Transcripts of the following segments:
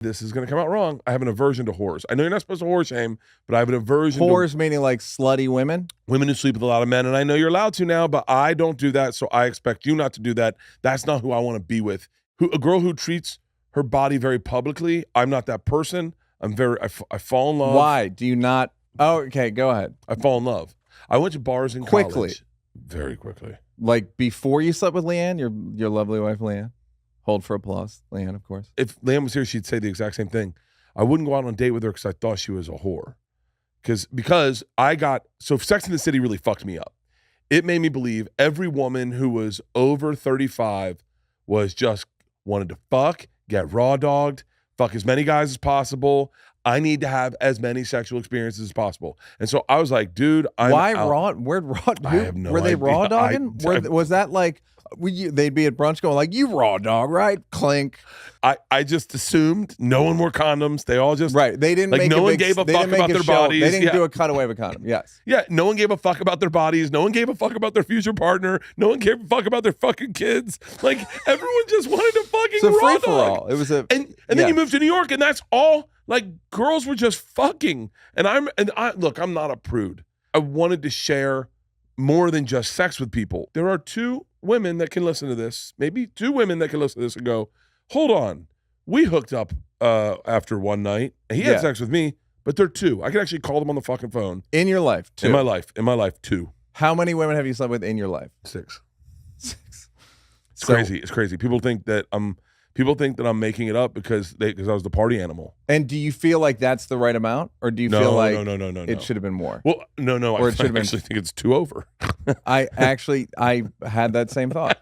this is going to come out wrong. I have an aversion to whores. I know you're not supposed to whore shame, but I have an aversion Whores meaning like slutty women? Women who sleep with a lot of men, and I know you're allowed to now, but I don't do that, so I expect you not to do that. That's not who I want to be with. A girl who treats her body very publicly, I'm not that person. I fall in love. Why? Do you not? Oh, okay, go ahead. I fall in love. I went to bars in college. Very quickly. Like before you slept with Leanne, your lovely wife, Leanne? Hold for applause. Leanne, of course. If Leanne was here, she'd say the exact same thing. I wouldn't go out on a date with her because I thought she was a whore. Because Sex in the City really fucked me up. It made me believe every woman who was over 35 was just wanted to fuck, get raw dogged, fuck as many guys as possible. I need to have as many sexual experiences as possible. And so I was like, dude, why raw? Where'd raw? I have no Were they idea. raw dogging? Was that like they'd be at brunch going like, you raw dog, right? Clink. I just assumed no one wore condoms. They all just right. They didn't like make no one gave a fuck about their bodies. They didn't do a cutaway of a condom. Yes. Yeah. No one gave a fuck about their bodies. No one gave a fuck about their future partner. No one gave a fuck about their fucking kids. Like everyone just wanted to fucking raw free dog. For all. It was a and then you moved to New York and that's all. Like girls were just fucking. And I look, I'm not a prude. I wanted to share more than just sex with people. There are two women that can listen to this, maybe two women that can listen to this and go, hold on. We hooked up after one night and he had sex with me, but they're two. I can actually call them on the fucking phone. In your life, two. In my life, two. How many women have you slept with in your life? 6. It's crazy. It's crazy. People think that I'm making it up because I was the party animal. And do you feel like that's the right amount, or do you feel like it should have been more? Well, no. Or I actually think it's 2 over. I had that same thought.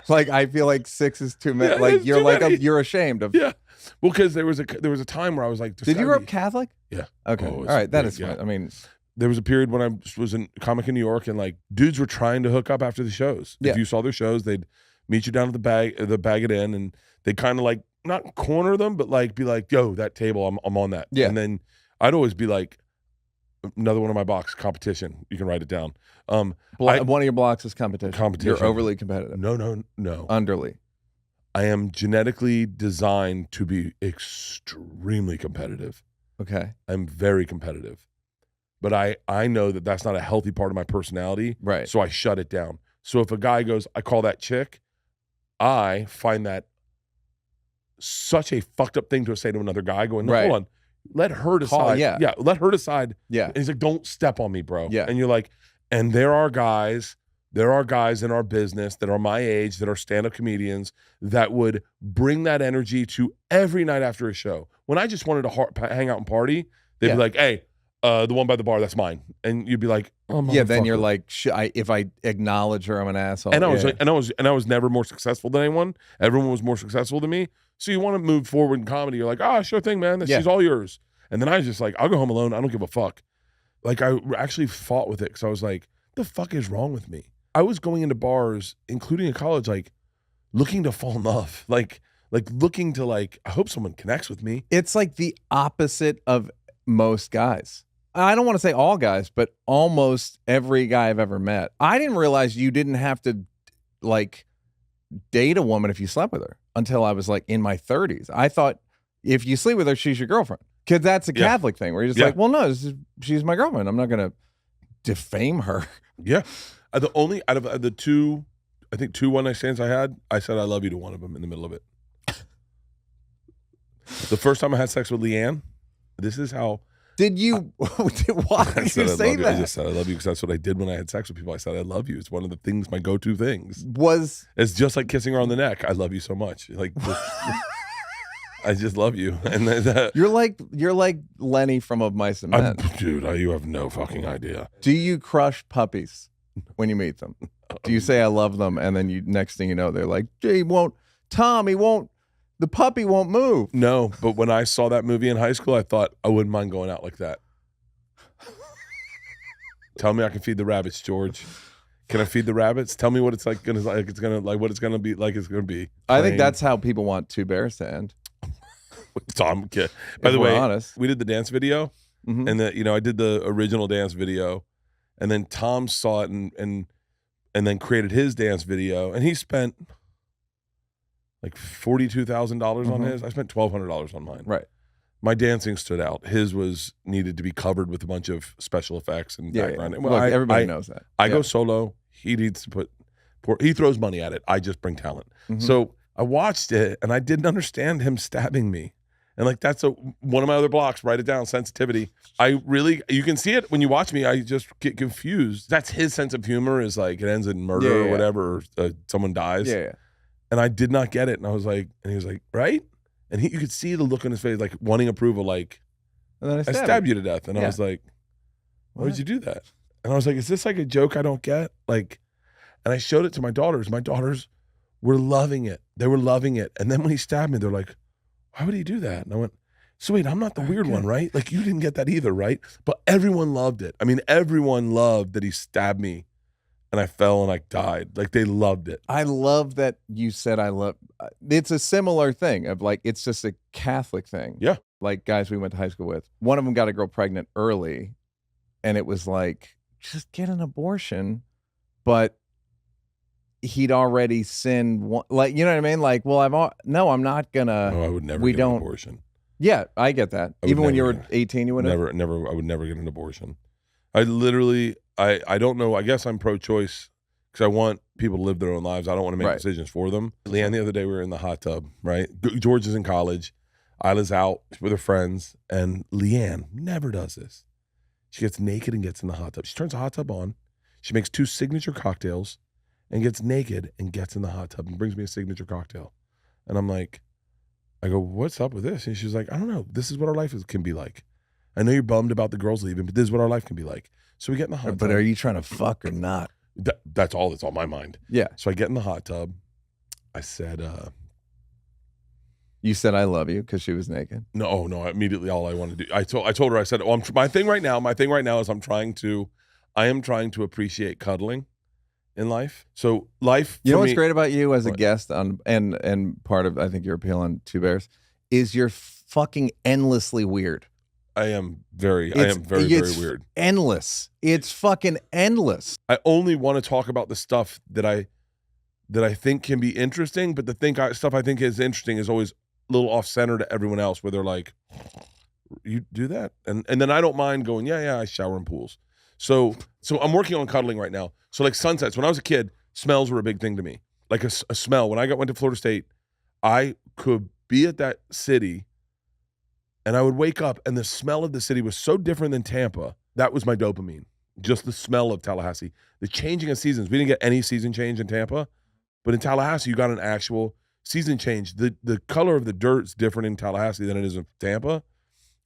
Like I feel like 6 is too many. Like you're ashamed of. Yeah. Well, because there was a time where I was like, did you grow up Catholic? Yeah. Okay. All right. That is. I mean, there was a period when I was in comic in New York, and like dudes were trying to hook up after the shows. Yeah. If you saw their shows, they'd meet you down at the Baggett Inn, and they kind of like not corner them, but like be like, "Yo, that table, I'm on that." Yeah. And then I'd always be like, another one of my blocks, competition. You can write it down. one of your blocks is competition. You're overly competitive. No. Underly. I am genetically designed to be extremely competitive. Okay. I'm very competitive. But I know that that's not a healthy part of my personality. Right. So I shut it down. So if a guy goes, I call that chick, I find that such a fucked up thing to say to another guy going, no, hold on. Let her decide. Yeah. Let her decide. Yeah. And he's like, don't step on me, bro. Yeah. And you're like, and there are guys in our business that are my age, that are stand-up comedians, that would bring that energy to every night after a show. When I just wanted to hang out and party, they'd be like, hey, the one by the bar, that's mine. And you'd be like, oh, yeah, then you're like, if I acknowledge her, I'm an asshole. And I was never more successful than anyone. Everyone was more successful than me. So you want to move forward in comedy. You're like, sure thing, man. She's all yours. And then I was just like, I'll go home alone. I don't give a fuck. Like I actually fought with it because I was like, the fuck is wrong with me? I was going into bars, including in college, like looking to fall in love, like looking to like, I hope someone connects with me. It's like the opposite of most guys. I don't want to say all guys, but almost every guy I've ever met. I didn't realize you didn't have to like date a woman if you slept with her until I was like in my 30s. I thought if you sleep with her, she's your girlfriend. Because that's a Catholic thing where you're just like, well, no, she's my girlfriend. I'm not going to defame her. Yeah. The only out of the two, I think 2 one-night stands I had, I said I love you to one of them in the middle of it. The first time I had sex with Leanne, this is how. Did you? Why did you say that? I just said I love you because that's what I did when I had sex with people. I said I love you. It's one of the things, my go-to things. It's just like kissing her on the neck. I love you so much. Like, I just love you. And you're like Lenny from Of Mice and Men. Dude, you have no fucking idea. Do you crush puppies when you meet them? Do you say I love them, and then next thing you know, they're like, he won't. The puppy won't move. No, but when I saw that movie in high school, I thought I wouldn't mind going out like that. Tell me I can feed the rabbits, George. Can I feed the rabbits? Tell me what it's like. It's gonna be. I think that's how people want Two Bears to end. Tom, by the way, honest. We did the dance video, and I did the original dance video, and then Tom saw it and then created his dance video, and he spent like $42,000 on Mhm. his. I spent $1,200 on mine. Right. My dancing stood out. His was needed to be covered with a bunch of special effects and Yeah. background. Yeah. Well, Look, everybody I knows that. I Yeah. go solo. He needs to he throws money at it. I just bring talent. Mhm. So I watched it and I didn't understand him stabbing me. And like that's one of my other blocks. Write it down. Sensitivity. You can see it when you watch me. I just get confused. That's his sense of humor. Is like it ends in murder or whatever. Or, someone dies. Yeah. And I did not get it. And I was like, and he was like, right? And you could see the look on his face, like wanting approval. Like And then I stabbed you to death. And I Yeah. was like, why What? would you do that? And I was like, is this like a joke I don't get? Like, and I showed it to my daughters. My daughters were loving it. They were loving it. And then when he stabbed me, they're like, why would he do that? And I went, so wait, I'm not the weird one, right? Like you didn't get that either, right? But everyone loved it. I mean, everyone loved that he stabbed me and I fell and I died. Like they loved it. I love that you said I love. It's a similar thing of like, it's just a Catholic thing. Yeah. Like guys we went to high school with. One of them got a girl pregnant early and it was like, just get an abortion. But he'd already sinned. Like, you know what I mean? Like, well, I'm not gonna. No, I would never we get don't. an abortion. Yeah, I get that. I would Even when you never were 18, you wouldn't. I would never get an abortion. I literally, I don't know. I guess I'm pro-choice because I want people to live their own lives. I don't want to make Right. decisions for them. Leanne, the other day we were in the hot tub, right? George is in college. Isla's out with her friends, and Leanne never does this. She gets naked and gets in the hot tub. She turns the hot tub on. She makes 2 signature cocktails and gets naked and gets in the hot tub and brings me a signature cocktail. And I'm like, I go, what's up with this? And she's like, I don't know. This is what our life can be like. I know you're bummed about the girls leaving, but this is what our life can be like. So we get in the hot tub. But are you trying to fuck or not? That's all that's on my mind. Yeah. So I get in the hot tub. I said, You said I love you because she was naked. no. Immediately, all I want to do, I told her, I said, well, my thing right now is I am trying to appreciate cuddling in life. So life, You know for what's me- great about you as a What? guest on and part of I think your appeal on Two Bears is you're fucking endlessly weird. I am very It's weird. Endless. It's fucking endless. I only want to talk about the stuff that I think can be interesting, but stuff I think is interesting is always a little off center to everyone else, where they're like, "You do that," and then I don't mind going, "Yeah, I shower in pools." So I'm working on cuddling right now. So like sunsets. When I was a kid, smells were a big thing to me. Like a smell. When I went to Florida State, I could be at that city, and I would wake up, and the smell of the city was so different than Tampa. That was my dopamine. Just the smell of Tallahassee. The changing of seasons. We didn't get any season change in Tampa, but in Tallahassee, you got an actual season change. The color of the dirt's different in Tallahassee than it is in Tampa,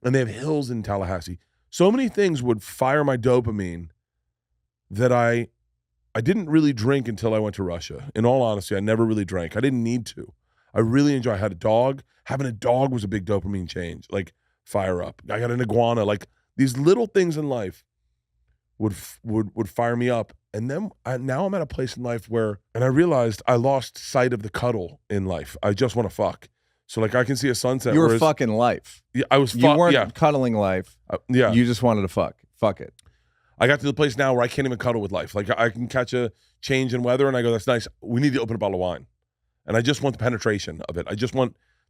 and they have hills in Tallahassee. So many things would fire my dopamine that I didn't really drink until I went to Russia. In all honesty, I never really drank. I didn't need to. I really enjoy. I had a dog. Having a dog was a big dopamine change. Like fire up. I got an iguana. Like these little things in life would fire me up. And then now I'm at a place in life where, and I realized I lost sight of the cuddle in life. I just want to fuck. So like I can see a sunset. You were fucking life. Yeah, I was. You weren't yeah, cuddling life. yeah. You just wanted to fuck. Fuck it. I got to the place now where I can't even cuddle with life. Like I can catch a change in weather and I go, that's nice. We need to open a bottle of wine. And I just want the penetration of it.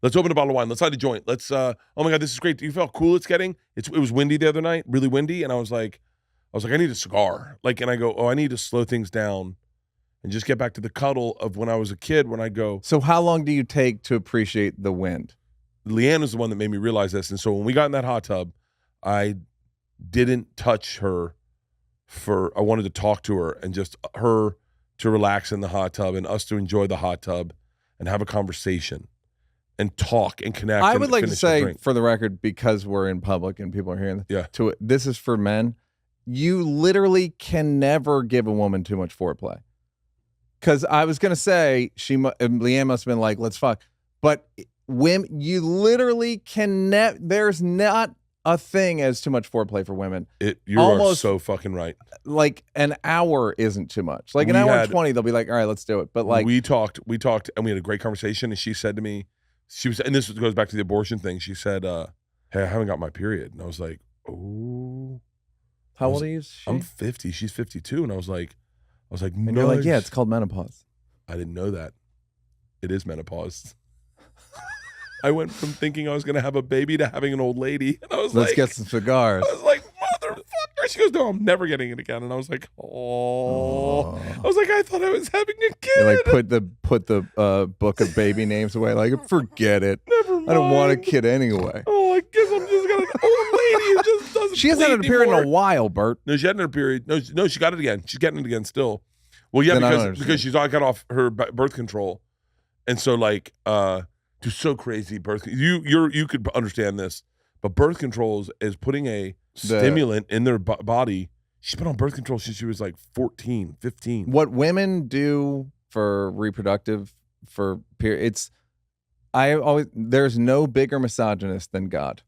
Let's open a bottle of wine. Let's light a joint. Let's, oh my God, this is great. Do you feel how cool it's getting? It was windy the other night, really windy. And I was like, I need a cigar. Like, and I go, I need to slow things down and just get back to the cuddle of when I was a kid, when I go. So how long do you take to appreciate the wind? Leanne is the one that made me realize this. And so when we got in that hot tub, I didn't touch her I wanted to talk to her and just her to relax in the hot tub and us to enjoy the hot tub and have a conversation and talk and connect. I and would like to finish the say, drink. for the record, because we're in public and people are hearing Yeah. this is for men. You literally can never give a woman too much foreplay. Because I was going to say, Leanne must have been like, let's fuck. But women, you literally can there's not a thing as too much foreplay for women. You are almost- so fucking right. Like an hour isn't too much. Like an We hour and had- 20, they'll be like, all right, let's do it. But like, we talked and we had a great conversation and she said to me, and this goes back to the abortion thing. She said, hey, I haven't got my period. And I was like, oh. how old are you? I'm 50. She's 52. And I was like, And you're like, yeah, it's called menopause. I didn't know that. It is menopause. I went from thinking I was going to have a baby to having an old lady. And I was Let's like, get some cigars. I was like, motherfucker. She goes, no, I'm never getting it again. And I was like, oh. I was like, I thought I was having a kid. You like put the book of baby names away. Like, forget it. Never mind. I don't want a kid anyway. Oh, I guess I'm just going to an old lady who just doesn't She hasn't had a bleed period anymore. in a while, Bert. No, she hadn't had a period. No, she got it again. She's getting it again still. Well, yeah, Then I don't because understand. got off her birth control. And so like just so crazy birth. You could understand this, but birth control is putting a stimulant in their body. She's been on birth control since she was like 14, 15. What women do for reproductive periods, there's no bigger misogynist than God.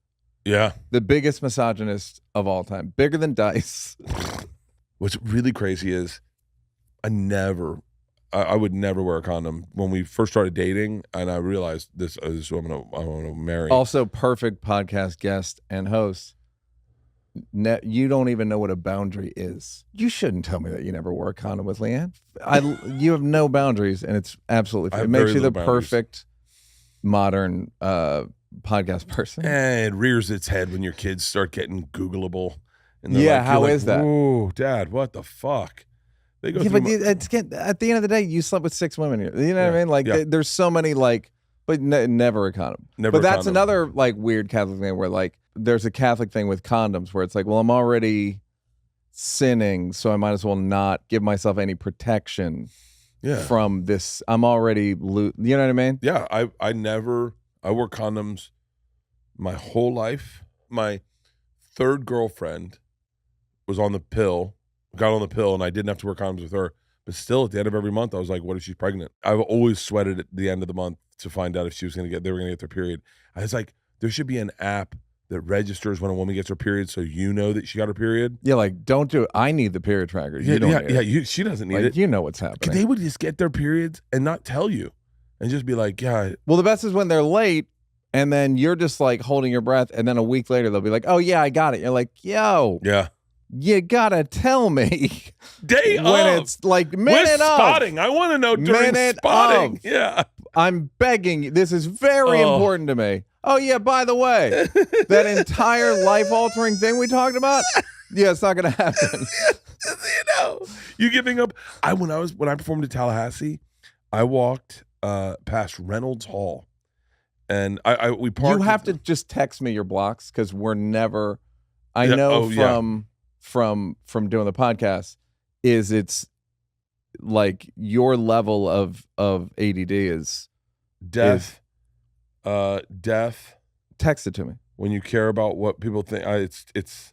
Yeah. The biggest misogynist of all time, bigger than Dice. What's really crazy is I would never wear a condom when we first started dating, and I realized this woman I want to marry. Also, perfect podcast guest and host. You don't even know what a boundary is. You shouldn't tell me that you never wore a condom with Leanne. You have no boundaries, and it's absolutely fine. It makes you the perfect modern podcast person. And it rears its head when your kids start getting Googleable. And how is that? Oh, Dad, what the fuck? They go but at the end of the day, you slept with 6 women. You know what I mean? Like, there's so many, like, but never a condom. But that's another, like, weird Catholic thing where, like, there's a Catholic thing with condoms where it's like, well, I'm already sinning, so I might as well not give myself any protection from this. I'm already, you know what I mean? Yeah, I wore condoms my whole life. My third girlfriend was on the pill. Got on the pill, and I didn't have to wear condoms with her. But still, at the end of every month, I was like, what if she's pregnant? I've always sweated at the end of the month to find out if they were going to get their period. I was like, there should be an app that registers when a woman gets her period so you know that she got her period. Yeah, like, don't do it. I need the period tracker. You don't need it. She doesn't need it. You know what's happening. They would just get their periods and not tell you and just be like, yeah. Well, the best is when they're late, and then you're just, like, holding your breath, and then a week later, they'll be like, oh, yeah, I got it. You're like, yo. Yeah. You gotta tell me day when of. It's like minute with spotting. I want to know during spotting. Yeah, I'm begging you. This is very important to me. Oh yeah, by the way, that entire life-altering thing we talked about. Yeah, it's not gonna happen. You giving up. When I performed in Tallahassee, I walked past Reynolds Hall, and we parked. You have to just text me your blocks because we're never. I know from doing the podcast it's like your level of ADD is death. Text it to me when you care about what people think. It's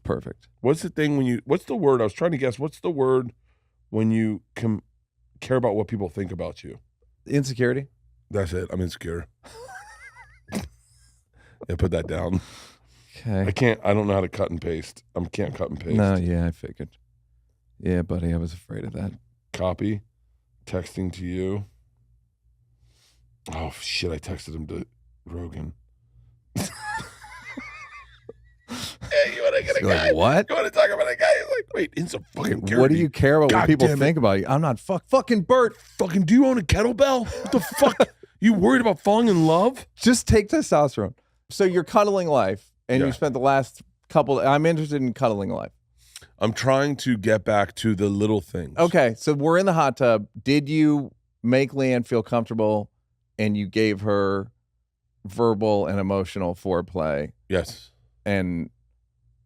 perfect. What's the thing what's the word? I was trying to guess. What's the word when you care about what people think about you? Insecurity. That's it. I'm insecure. Yeah, put that down. Okay. I don't know how to cut and paste. I can't cut and paste. No, yeah, I figured. Yeah, buddy, I was afraid of that. Copy. Texting to you. Oh, shit, I texted him to Rogan. Hey, you want to get a guy? Like, what? You want to talk about a guy? He's like, wait, it's a fucking What do you care about what people damn think about you? I'm not fucking Bert. Fucking, do you own a kettlebell? What the fuck? You worried about falling in love? Just take testosterone. So you're cuddling life. And you spent the last couple. I'm interested in cuddling life. I'm trying to get back to the little things. Okay, so we're in the hot tub. Did you make Leanne feel comfortable, and you gave her verbal and emotional foreplay? Yes. And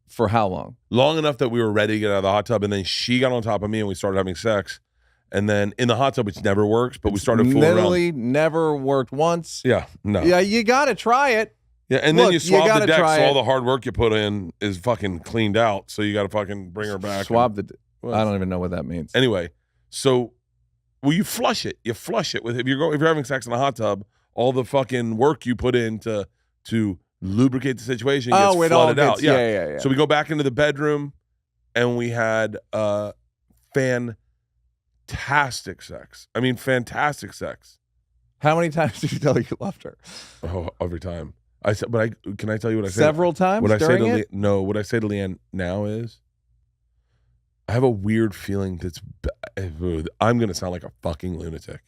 for how long? Long enough that we were ready to get out of the hot tub, and then she got on top of me, and we started having sex. And then in the hot tub, which never works, but we started fooling around. Literally never worked once. Yeah, no. Yeah, you got to try it. Yeah, and then you swab the deck, so all the hard work you put in is fucking cleaned out. So you got to fucking bring her back. Swab the. I don't even know what that means. Anyway, so you flush it. You flush it with if you're having sex in a hot tub, all the fucking work you put in to lubricate the situation gets flooded out. Yeah. So we go back into the bedroom, and we had fantastic sex. I mean, fantastic sex. How many times did you tell her you loved her? Oh, every time. I said, but can I tell you what I said? Several times. What I say to it? No, what I say to Leanne now is, I have a weird feeling I'm going to sound like a fucking lunatic.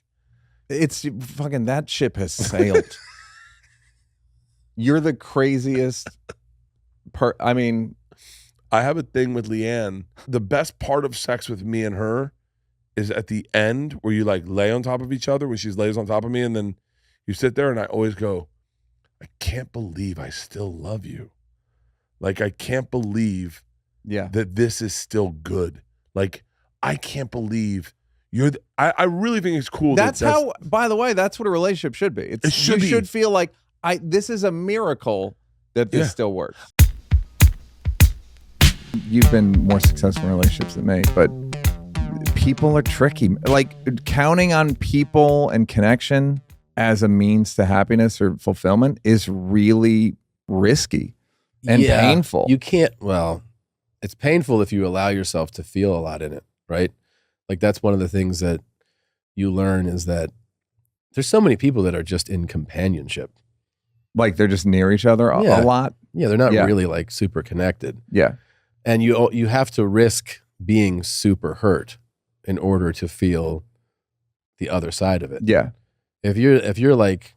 It's fucking, that ship has sailed. You're the craziest I mean, I have a thing with Leanne. The best part of sex with me and her is at the end where you like lay on top of each other, when she lays on top of me, and then you sit there and I always go, I can't believe I still love you. Like, I can't believe that this is still good. Like, I can't believe you're I really think it's cool. That's how, by the way, that's what a relationship should be. It should be. Should feel like this is a miracle that this still works. You've been more successful in relationships than me, but people are tricky. Like, counting on people and connection as a means to happiness or fulfillment is really risky and painful. You can't, well, it's painful if you allow yourself to feel a lot in it, right? Like, that's one of the things that you learn, is that there's so many people that are just in companionship. Like, they're just near each other a lot. Yeah, they're not really like super connected. Yeah. And you have to risk being super hurt in order to feel the other side of it. Yeah. If you're like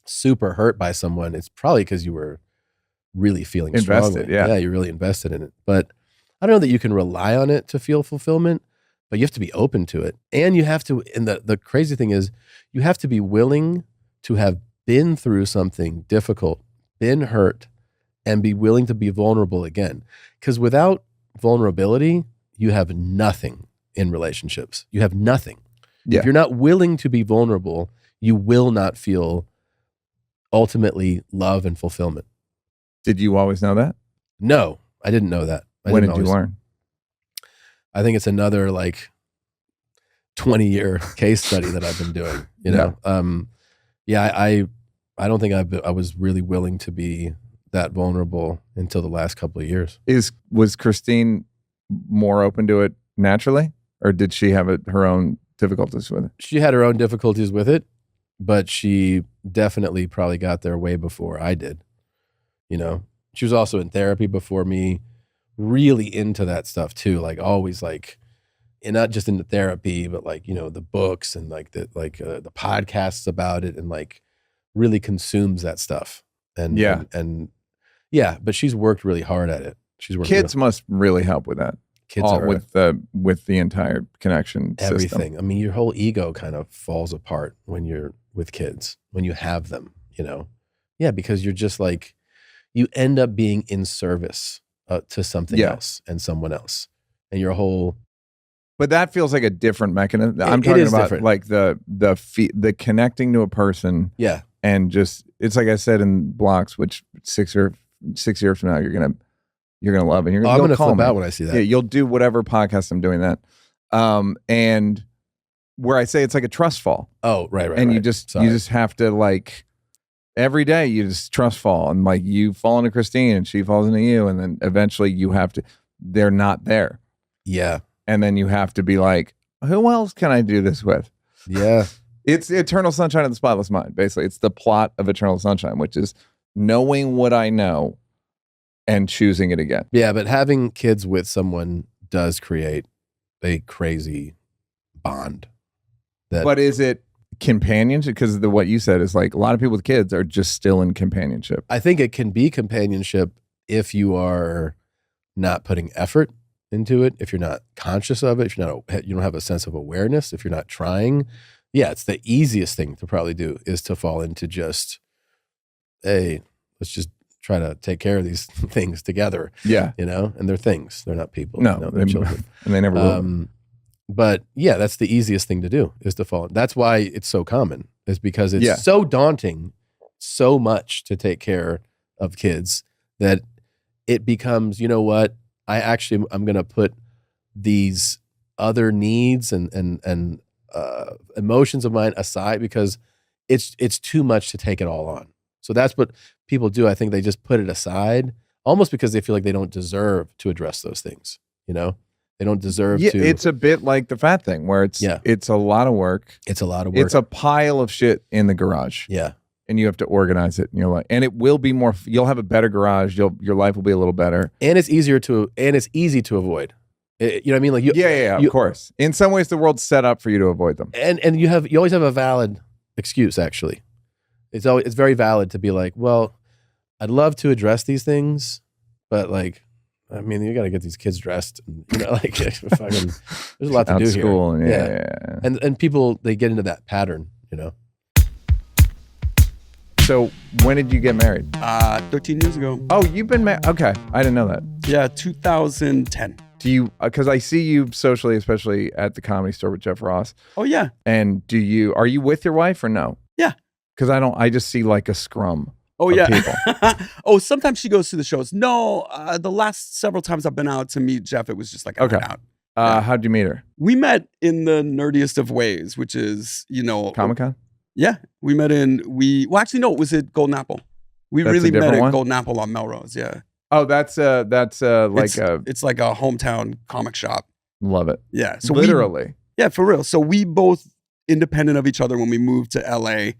super hurt by someone, it's probably because you were really feeling invested. strongly. Yeah, you're really invested in it. But I don't know that you can rely on it to feel fulfillment, but you have to be open to it. And you have to, and the crazy thing is, you have to be willing to have been through something difficult, been hurt, and be willing to be vulnerable again. Because without vulnerability, you have nothing in relationships. You have nothing. Yeah. If you're not willing to be vulnerable, you will not feel ultimately love and fulfillment. Did you always know that? No, I didn't know that. When did you learn? I think it's another like 20-year case study that I've been doing. You know, I don't think I was really willing to be that vulnerable until the last couple of years. Was Christine more open to it naturally, or did she have her own difficulties with it? She had her own difficulties with it, but she definitely probably got there way before I did. You know, she was also in therapy before me, really into that stuff too. Like, always like, and not just into therapy, but like, you know, the books and like the podcasts about it, and like really consumes that stuff. And but she's worked really hard at it. She's worked. Kids must really help with that. Kids are with the entire connection everything. System. I mean, your whole ego kind of falls apart when you're with kids, when you have them, you know? Yeah, because you're just like, you end up being in service to something else and someone else. And your whole... But that feels like a different mechanism. I'm talking about different. Like the connecting to a person. Yeah. And just, it's like I said in Blocks, which 6 years from now, you're gonna love it. You're gonna, I'm gonna flip out when I see that. Yeah, you'll do whatever podcast I'm doing that. And where I say it's like a trust fall. Oh, right. And you just have to, like, every day you just trust fall, and like you fall into Christine and she falls into you, and then eventually you have to, they're not there. Yeah. And then you have to be like, who else can I do this with? Yeah. It's Eternal Sunshine of the Spotless Mind. Basically, it's the plot of Eternal Sunshine, which is knowing what I know and choosing it again. Yeah, but having kids with someone does create a crazy bond. But is it companionship? Because what you said is like a lot of people with kids are just still in companionship. I think it can be companionship if you are not putting effort into it, if you're not conscious of it, if you don't have a sense of awareness, if you're not trying. Yeah, it's the easiest thing to probably do is to fall into just, hey, let's just try to take care of these things together. Yeah. You know, and they're things. They're not people. No, you know, they're children. And they never will. But yeah, that's the easiest thing to do, is to fall. That's why it's so common, is because it's so daunting, so much to take care of kids, that it becomes, you know what, I'm going to put these other needs and emotions of mine aside, because it's too much to take it all on. So that's what people do. I think they just put it aside, almost because they feel like they don't deserve to address those things. You know, they don't deserve to. It's a bit like the fat thing, where it's a lot of work. It's a lot of work. It's a pile of shit in the garage. Yeah. And you have to organize it in your life, and it will be more. You'll have a better garage. Your life will be a little better, and it's easy to avoid. You know what I mean? Like you, of course. In some ways, the world's set up for you to avoid them. And you always have a valid excuse. Actually, it's very valid to be like, well, I'd love to address these things, but like, I mean, you got to get these kids dressed. And, you know, like, fucking, there's a lot to do school, here. Yeah. And people, they get into that pattern, you know. So when did you get married? 13 years ago. Oh, you've been married. Okay, I didn't know that. Yeah, 2010. Do you? Because I see you socially, especially at the Comedy Store with Jeff Ross. Oh yeah. And are you with your wife or no? Yeah. Because I just see like a scrum. Oh of yeah. People. Oh, sometimes she goes to the shows. No, the last several times I've been out to meet Jeff, it was just like I went out. How'd you meet her? We met in the nerdiest of ways, which is, Comic-Con? Yeah, we met it was at Golden Apple. That's really met at Golden Apple on Melrose. Yeah. Oh, it's like a hometown comic shop. Love it. Yeah. So literally. Yeah, for real. So we both, independent of each other, when we moved to LA,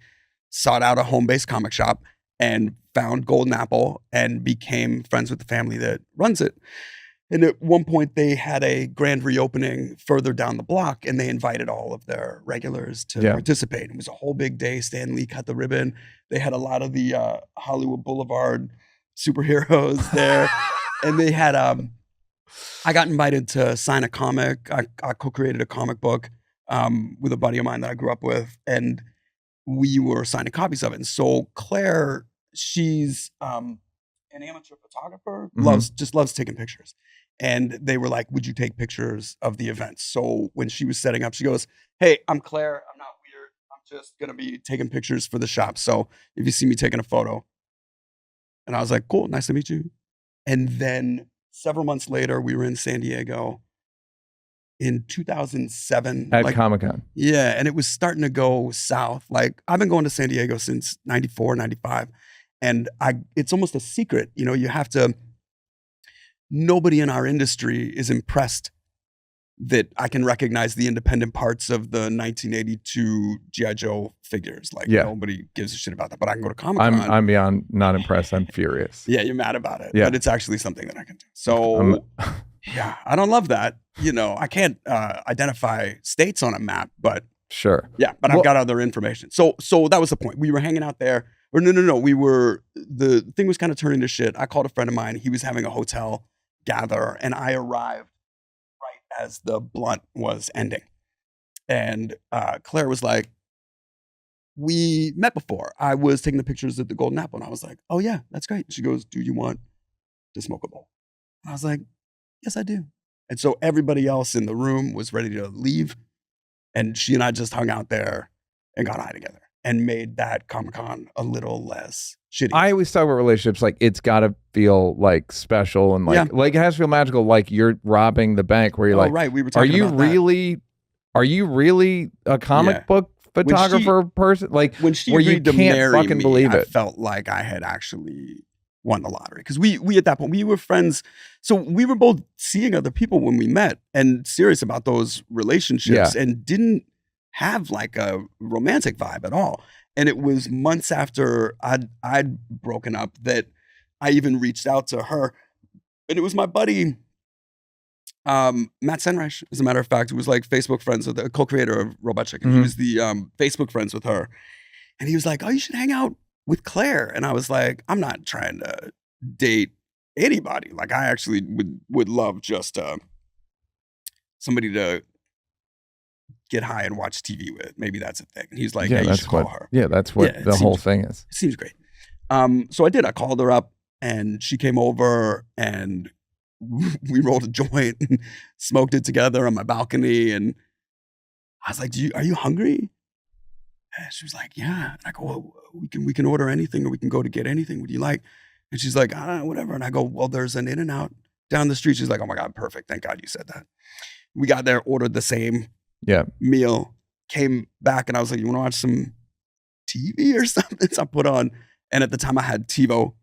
sought out a home-based comic shop and found Golden Apple and became friends with the family that runs it. And at one point, they had a grand reopening further down the block, and they invited all of their regulars to participate. It was a whole big day. Stan Lee cut the ribbon. They had a lot of the Hollywood Boulevard superheroes there. And they had, I got invited to sign a comic. I co-created a comic book with a buddy of mine that I grew up with, and we were signing copies of it. And so Claire, she's an amateur photographer, loves taking pictures. And they were like, would you take pictures of the event? So when she was setting up, she goes, hey, I'm Claire. I'm not weird. I'm just going to be taking pictures for the shop. So if you see me taking a photo. And I was like, cool, nice to meet you. And then several months later, we were in San Diego in 2007. At Comic-Con. Yeah, and it was starting to go south. Like, I've been going to San Diego since 94, 95. And it's almost a secret. You have to... Nobody in our industry is impressed that I can recognize the independent parts of the 1982 G.I. Joe figures. Like, nobody gives a shit about that. But I can go to Comic-Con. I'm beyond not impressed. I'm furious. Yeah, you're mad about it. Yeah. But it's actually something that I can do. So, yeah, I don't love that. I can't identify states on a map, but... Sure. Yeah, but I've got other information. So that was the point. We were hanging out there. Or no. The thing was kind of turning to shit. I called a friend of mine. He was having a hotel gather, and I arrived right as the blunt was ending. And Claire was like, we met before. I was taking the pictures at the Golden Apple, and I was like, oh yeah, that's great. She goes, do you want to smoke a bowl? And I was like, yes, I do. And so everybody else in the room was ready to leave, and she and I just hung out there and got high together and made that Comic-Con a little less shitty. I always talk about relationships like it's got to feel like special and like it has to feel magical, like you're robbing the bank where you're like, right, we were talking about that. Are you really a comic book photographer person? Like when she where you agreed to can't marry fucking me, believe it. I felt like I had actually won the lottery because we at that point we were friends, so we were both seeing other people when we met and serious about those relationships and didn't have like a romantic vibe at all. And it was months after I'd broken up that I even reached out to her, and it was my buddy Matt Senreich, as a matter of fact, who was like Facebook friends with the co-creator of Robot Chicken. He was the Facebook friends with her, and he was like, oh, you should hang out with Claire. And I was like, I'm not trying to date anybody. Like, I actually would love just somebody to get high and watch TV with. Maybe that's a thing. And he's like, yeah, you should call her. Yeah, that's what the whole thing is. It seems great. So I did. I called her up, and she came over, and we rolled a joint and smoked it together on my balcony. And I was like, are you hungry? And she was like, yeah. And I go, well, we can order anything, or we can go to get anything. What do you like? And she's like, whatever. And I go, well, there's an In-N-Out down the street. She's like, oh my God, perfect. Thank God you said that. We got there, ordered the same meal, came back, and I was like, you want to watch some TV or something? So I put on, and at the time I had TiVo,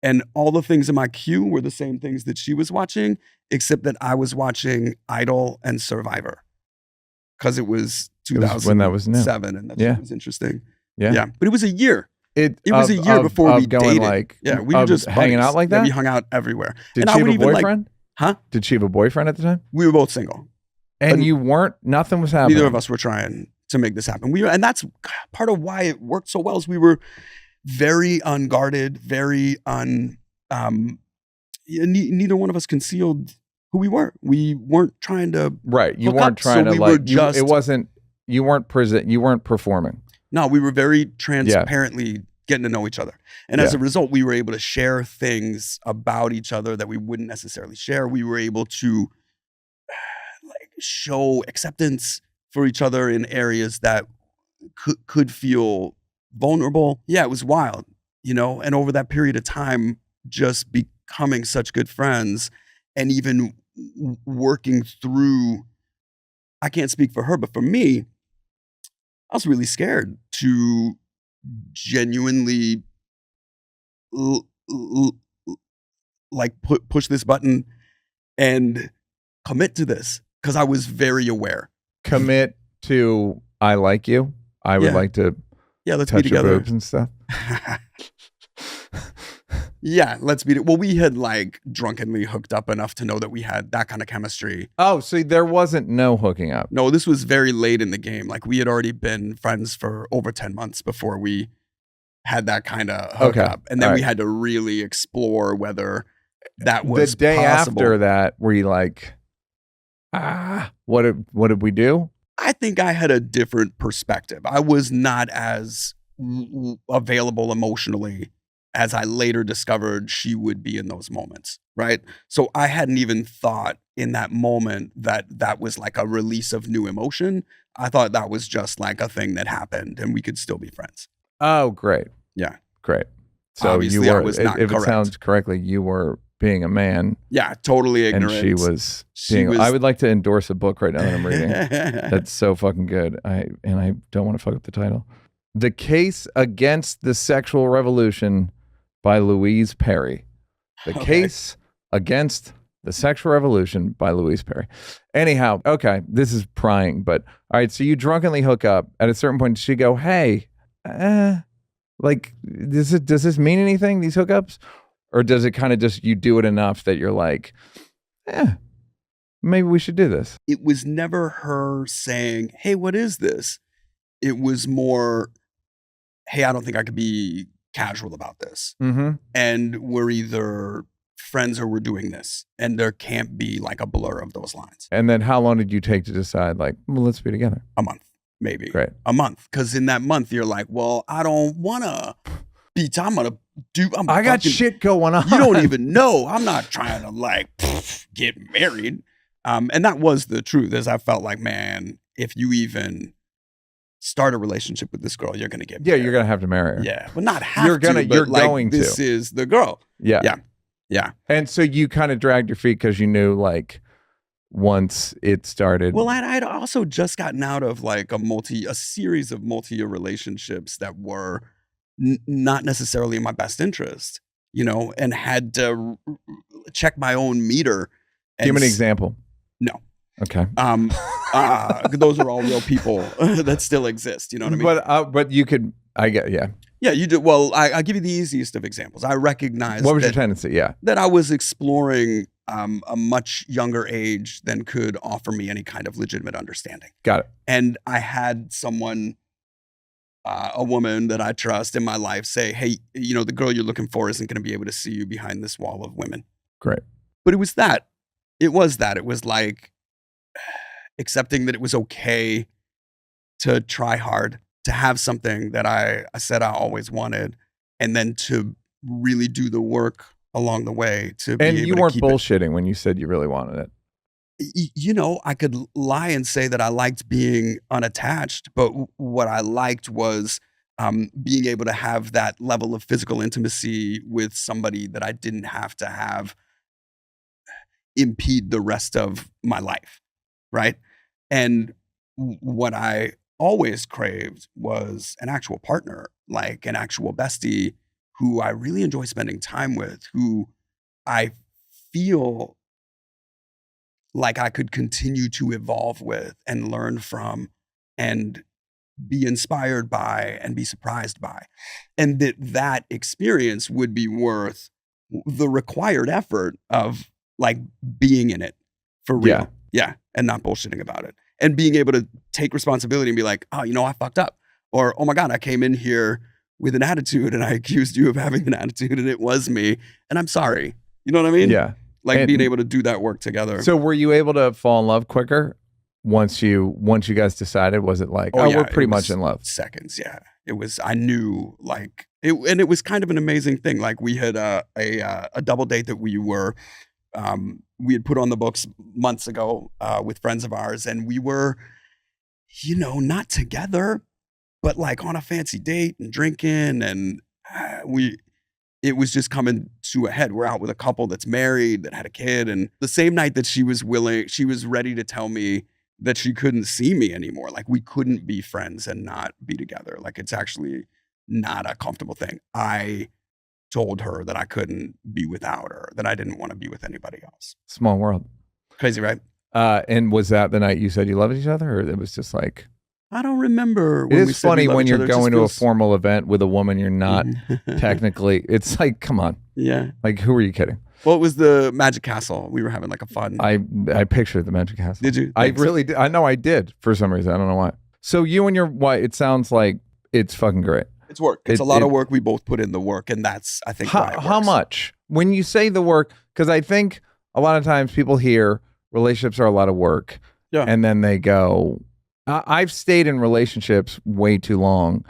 and all the things in my queue were the same things that she was watching, except that I was watching Idol and Survivor because it was 2007, when that was new. And that was interesting. Yeah. But it was a year. It was a year before we dated. Like, we were just hanging out like that. We hung out everywhere. Did and she have a boyfriend? Huh? Did she have a boyfriend at the time? We were both single. And But you weren't, nothing was happening. Neither of us were trying to make this happen. And that's part of why it worked so well is we were very unguarded, very neither one of us concealed who we were. We weren't trying to Right. You hook weren't up, trying so to we were like, just, it wasn't, you weren't performing. No, we were very transparently getting to know each other. And as a result, we were able to share things about each other that we wouldn't necessarily share. We were able to like show acceptance for each other in areas that could feel vulnerable. Yeah, it was wild, you know, and over that period of time, just becoming such good friends and even working through, I can't speak for her, but for me, I was really scared to genuinely like push this button and commit to this because I was very aware. Commit to, I like you. I would like to let's touch be your together boobs and stuff. Yeah, let's be. Well, we had like drunkenly hooked up enough to know that we had that kind of chemistry. Oh, so there wasn't no hooking up. No, this was very late in the game. Like we had already been friends for over 10 months before we had that kind of hookup. And then we had to really explore whether that was the day possible. After that, were you like, what did we do? I think I had a different perspective. I was not as available emotionally as I later discovered she would be in those moments, right? So I hadn't even thought in that moment that that was like a release of new emotion. I thought that was just like a thing that happened and we could still be friends. Oh, great. Yeah. Great. So obviously you were, I was not if correct. It sounds correctly, you were being a man. Yeah, totally ignorant. And she was I would like to endorse a book right now that I'm reading. That's so fucking good. I don't want to fuck up the title. The Case Against the Sexual Revolution by Louise Perry. The Case Against the Sexual Revolution by Louise Perry. Anyhow, okay, this is prying, but all right, so you drunkenly hook up. At a certain point, does she go, hey, like, does this mean anything, these hookups? Or does it kind of just, you do it enough that you're like, maybe we should do this? It was never her saying, hey, what is this? It was more, hey, I don't think I could be casual about this. Mm-hmm. And we're either friends or we're doing this. And there can't be like a blur of those lines. And then how long did you take to decide, like, well, let's be together? A month, maybe. Great. A month. Because in that month, you're like, well, I don't want to be, I got shit going on. You don't even know. I'm not trying to like get married. And that was the truth, is I felt like, man, if you even start a relationship with this girl, you're going to get married. Yeah, you're going to have to marry her. Yeah, but not have you're to. You're going to. This is the girl. Yeah. Yeah. Yeah. And so you kind of dragged your feet because you knew, like, once it started. Well, I'd also just gotten out of like a series of multi-year relationships that were not necessarily in my best interest, you know, and had to check my own meter. Give me an example. No. Okay. Those are all real people that still exist. You know what I mean? But you could, I get, yeah. Yeah, you do. Well, I'll give you the easiest of examples. I recognize what was your tendency? Yeah. That I was exploring a much younger age than could offer me any kind of legitimate understanding. Got it. And I had someone, a woman that I trust in my life say, hey, you know, the girl you're looking for isn't going to be able to see you behind this wall of women. Great. But it was that. It was like accepting that it was okay to try hard, to have something that I said I always wanted, and then to really do the work along the way to be able to keep it. And you weren't bullshitting when you said you really wanted it. You know, I could lie and say that I liked being unattached, but what I liked was being able to have that level of physical intimacy with somebody that I didn't have to have impede the rest of my life, right? And what I always craved was an actual partner, like an actual bestie who I really enjoy spending time with, who I feel like I could continue to evolve with and learn from and be inspired by and be surprised by. And that experience would be worth the required effort of like being in it for real. Yeah. Yeah. And not bullshitting about it. And being able to take responsibility and be like, oh, I fucked up. Or, oh my God, I came in here with an attitude and I accused you of having an attitude and it was me. And I'm sorry. You know what I mean? Yeah. Like And- being able to do that work together. So were you able to fall in love quicker once you guys decided? Was it like, yeah, we're pretty it much was in love? Seconds, yeah. I knew like it, and it was kind of an amazing thing. Like we had a double date that we had put on the books months ago with friends of ours, and we were, not together, but like on a fancy date and drinking, and it was just coming to a head. We're out with a couple that's married, that had a kid, and the same night that she was ready to tell me that she couldn't see me anymore. Like we couldn't be friends and not be together. Like it's actually not a comfortable thing. I told her that I couldn't be without her, that I didn't want to be with anybody else. Small world. Crazy, right? And was that the night you said you loved each other, or it was just like? I don't remember. It When we is said we funny love when each you're other. It going just to a feels- formal event with a woman you're not technically. It's like, come on, Yeah. like who are you kidding? Well, it was the Magic Castle. We were having like a fun. I pictured the Magic Castle. Did you? I Thanks. really did. I know I did for some reason. I don't know why. So you and your wife, it sounds like it's fucking great. It's work. It's a lot of work. We both put in the work, and that's I think why it How works. much? When you say the work, because I think a lot of times people hear relationships are a lot of work, Yeah. and then they go. I've stayed in relationships way too long,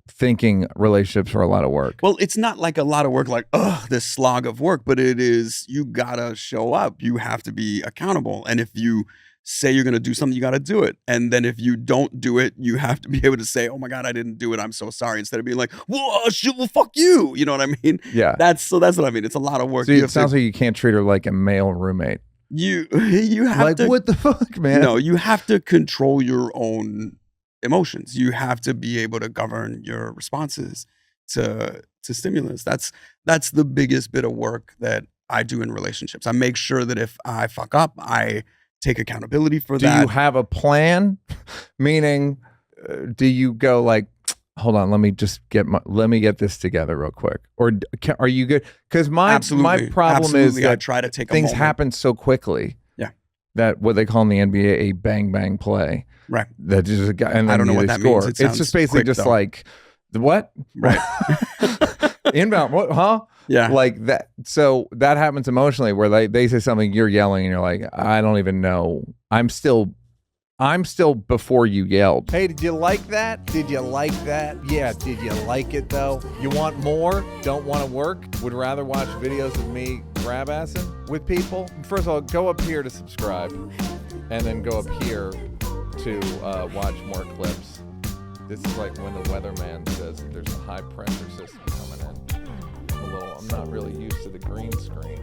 thinking relationships are a lot of work. Well, it's not like a lot of work, like, this slog of work, but it is, you gotta show up. You have to be accountable. And if you say you're gonna do something, you gotta do it. And then if you don't do it, you have to be able to say, oh my God, I didn't do it. I'm so sorry. Instead of being like, whoa, shit, well, fuck you. You know what I mean? Yeah. That's what I mean. It's a lot of work. So You it have to- sounds like you can't treat her like a male roommate. you have Like, to what the fuck, man? No, you have to control your own emotions. You have to be able to govern your responses to stimulus. That's the biggest bit of work that I do in relationships. I make sure that if I fuck up, I take accountability for Do that. you have a plan? Meaning, do you go like, hold on, let me get this together real quick, or are you good? Because my problem is Absolutely. I that try to take things a moment. happen so quickly. Yeah. That what they call in the NBA a bang bang play. Right. That just a guy, and then I don't know what they that score. means. It It's sounds just basically quick, just though. like the what? Right. Inbound. What? Huh? Yeah. Like that. So that happens emotionally, where they say something, you're yelling, and you're like, I don't even know. I'm still before you yelled. Hey, did you like that? Did you like that? Yeah, did you like it though? You want more? Don't want to work? Would rather watch videos of me grab assing with people? First of all, go up here to subscribe, and then go up here to watch more clips. This is like when the weatherman says that there's a high pressure system coming in. I'm not really used to the green screen.